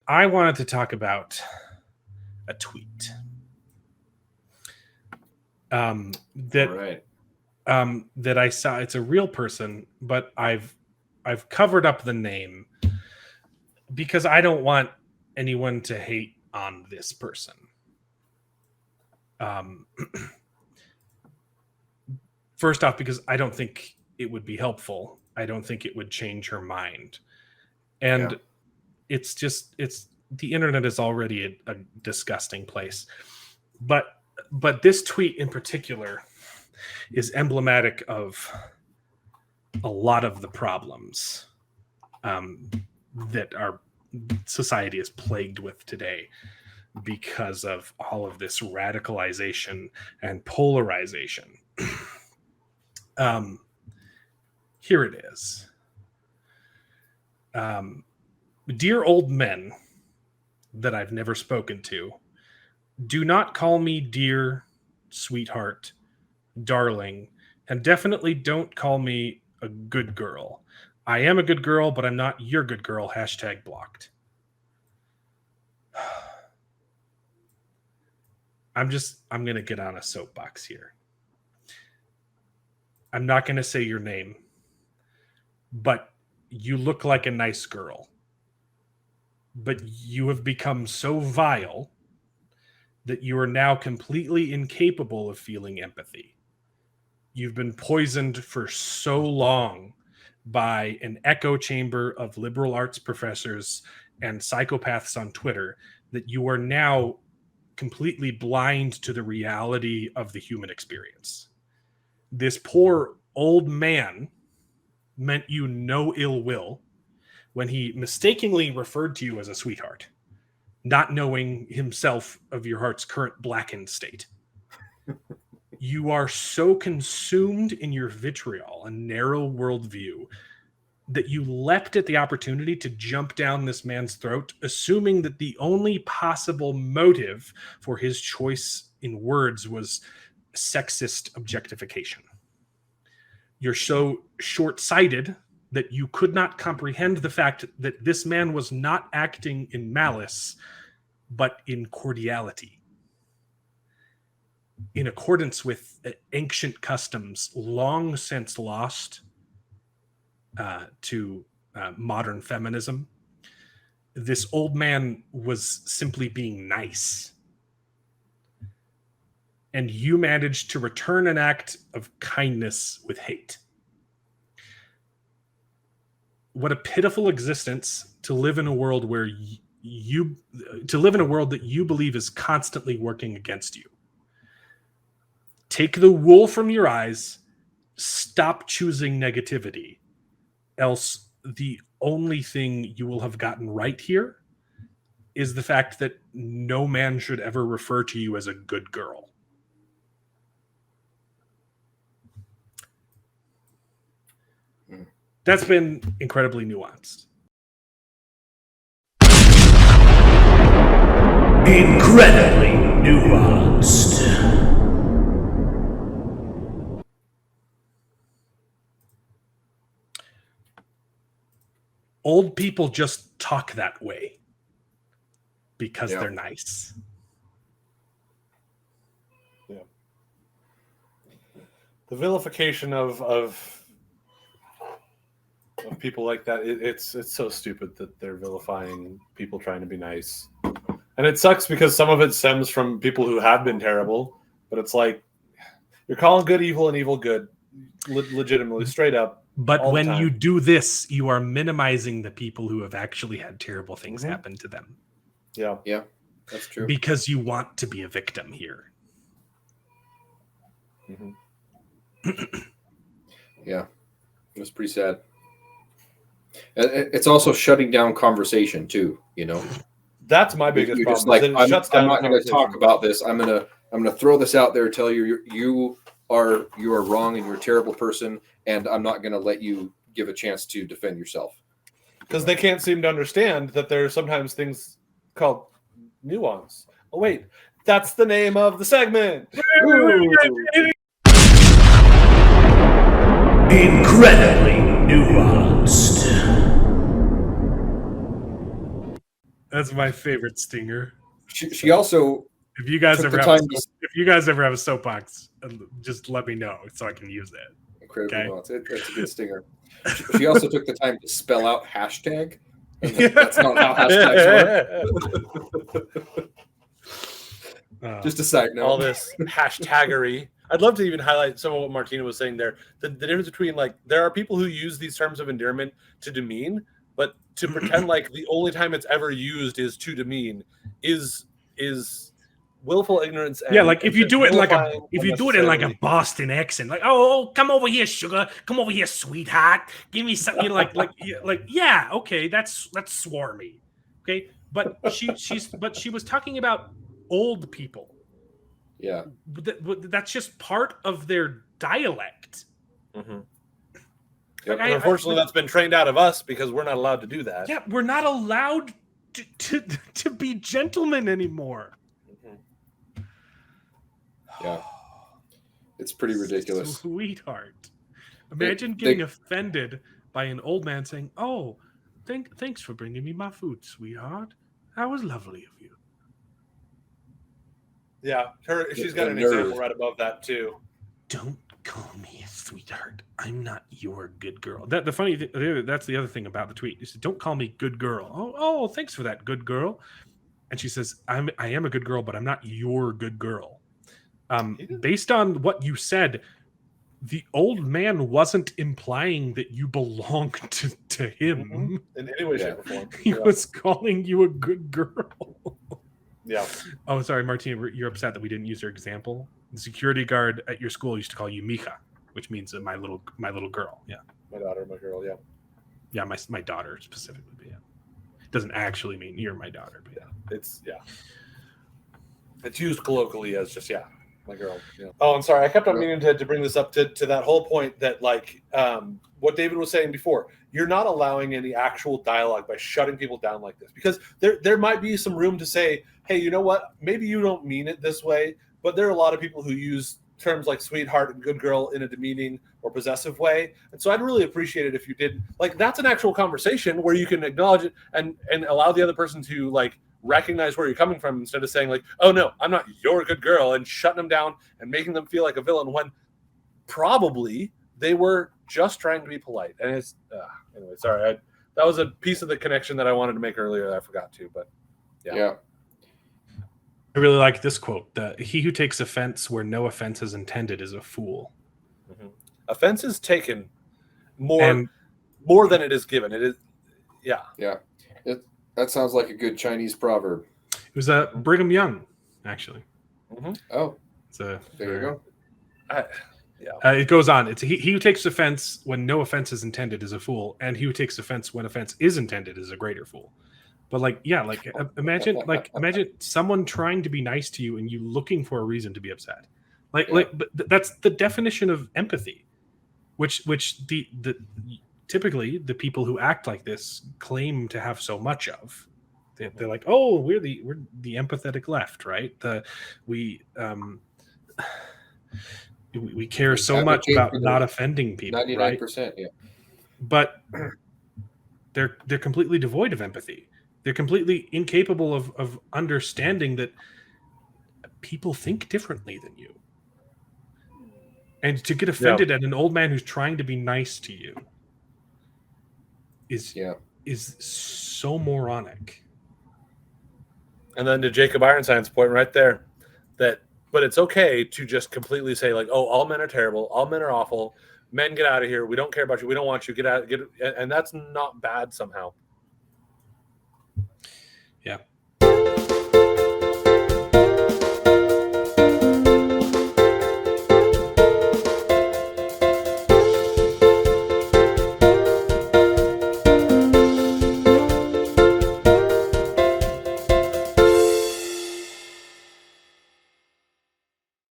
I wanted to talk about a tweet that I saw. It's a real person, but I've covered up the name because I don't want anyone to hate on this person. First off, because I don't think it would be helpful. I don't think it would change her mind. And it's the internet is already a disgusting place. But this tweet in particular is emblematic of a lot of the problems that our society is plagued with today because of all of this radicalization and polarization. Here it is. Dear old men that I've never spoken to, do not call me dear, sweetheart, darling, and definitely don't call me a good girl. I am a good girl, but I'm not your good girl. # blocked. I'm going to get on a soapbox here. I'm not going to say your name, but you look like a nice girl. But you have become so vile that you are now completely incapable of feeling empathy. You've been poisoned for so long by an echo chamber of liberal arts professors and psychopaths on Twitter that you are now completely blind to the reality of the human experience. This poor old man meant you no ill will when he mistakenly referred to you as a sweetheart, not knowing himself of your heart's current blackened state. You are so consumed in your vitriol and narrow worldview that you leapt at the opportunity to jump down this man's throat, assuming that the only possible motive for his choice in words was sexist objectification. You're so short-sighted that you could not comprehend the fact that this man was not acting in malice, but in cordiality, in accordance with ancient customs long since lost to modern feminism. This old man was simply being nice. And you managed to return an act of kindness with hate. What a pitiful existence to live in a world where that you believe is constantly working against you. Take the wool from your eyes, stop choosing negativity, else the only thing you will have gotten right here is the fact that no man should ever refer to you as a good girl. That's been incredibly nuanced. Incredibly nuanced. Old people just talk that way because they're nice. Yeah. The vilification of people like that, it's so stupid that they're vilifying people trying to be nice. And it sucks because some of it stems from people who have been terrible, but it's like you're calling good evil and evil good, legitimately, straight up. But when you do this, you are minimizing the people who have actually had terrible things happen to them. Yeah. Yeah, that's true. Because you want to be a victim here. Yeah, it was pretty sad. It's also shutting down conversation too, you know. That's my biggest problem. Just like, I'm not going to talk about this. I'm gonna throw this out there, tell you you are wrong and you're a terrible person, and I'm not going to let you give a chance to defend yourself. Because they can't seem to understand that there are sometimes things called nuance. Oh wait, that's the name of the segment. Incredibly nuanced. That's my favorite stinger. She also If you guys took ever the have time if you guys ever have a soapbox, just let me know so I can use that. incredible Okay. nuance. That's a good stinger. She also took the time to spell out hashtag. And that's not how hashtags work. Just a side note. All this hashtaggery. I'd love to even highlight some of what Martina was saying there. The difference between, like, there are people who use these terms of endearment to demean, but to pretend like the only time it's ever used is to demean is willful ignorance. And, yeah, like if you do it in like unnecessarily. a Boston accent, like oh come over here, sugar, come over here, sweetheart, give me something. You know, like yeah, okay, that's swarmy, okay. But she was talking about old people. Yeah, That's just part of their dialect. Mm-hmm. Yep. And unfortunately, that's been trained out of us because we're not allowed to do that. Yeah, we're not allowed to be gentlemen anymore. yeah. It's pretty ridiculous. Sweetheart. Imagine getting offended by an old man saying, "Oh, thanks for bringing me my food, sweetheart. That was lovely of you." Yeah, she's got an nerve. example right above that too. Don't call me a sweetheart. I'm not your good girl. That's the other thing about the tweet. She said, "Don't call me good girl." Oh, thanks for that, good girl. And she says, I am a good girl, but I'm not your good girl. Based on what you said, the old man wasn't implying that you belong to him. In any way, shape, or form. He was calling you a good girl. Yeah. Oh, sorry, Martina, you're upset that we didn't use your example. The security guard at your school used to call you Mika, which means my little girl. Yeah. My daughter, my girl. Yeah. Yeah, my daughter specifically. But yeah, it doesn't actually mean you're my daughter. But yeah, it's used colloquially as just my girl. Yeah. Oh, I'm sorry. I kept on meaning to bring this up to that whole point that like what David was saying before. You're not allowing any actual dialogue by shutting people down like this, because there might be some room to say, hey, you know what? Maybe you don't mean it this way, but there are a lot of people who use terms like sweetheart and good girl in a demeaning or possessive way. And so I'd really appreciate it if you did. Like, that's an actual conversation where you can acknowledge it and allow the other person to like recognize where you're coming from, instead of saying like, oh no, I'm not your good girl, and shutting them down and making them feel like a villain when probably they were just trying to be polite. And it's anyway, sorry. That was a piece of the connection that I wanted to make earlier that I forgot to, but yeah. I really like this quote. He who takes offense where no offense is intended is a fool. Mm-hmm. Offense is taken more than it is given. It is, yeah. That sounds like a good Chinese proverb. It was Brigham Young, actually. Mm-hmm. Oh, there you go. It goes on. It's he who takes offense when no offense is intended is a fool, and he who takes offense when offense is intended is a greater fool. But imagine someone trying to be nice to you and you looking for a reason to be upset. But that's the definition of empathy, which the typically the people who act like this claim to have so much of. They're like, oh, we're the empathetic left, right? We care so much about not offending people. 99%, right? Yeah. But they're completely devoid of empathy. They're completely incapable of understanding that people think differently than you. And to get offended at an old man who's trying to be nice to you is so moronic. And then to Jacob Ironside's point right there, but it's okay to just completely say like, oh, all men are terrible, all men are awful, men get out of here, we don't care about you, we don't want you, get out, and that's not bad somehow. Yeah,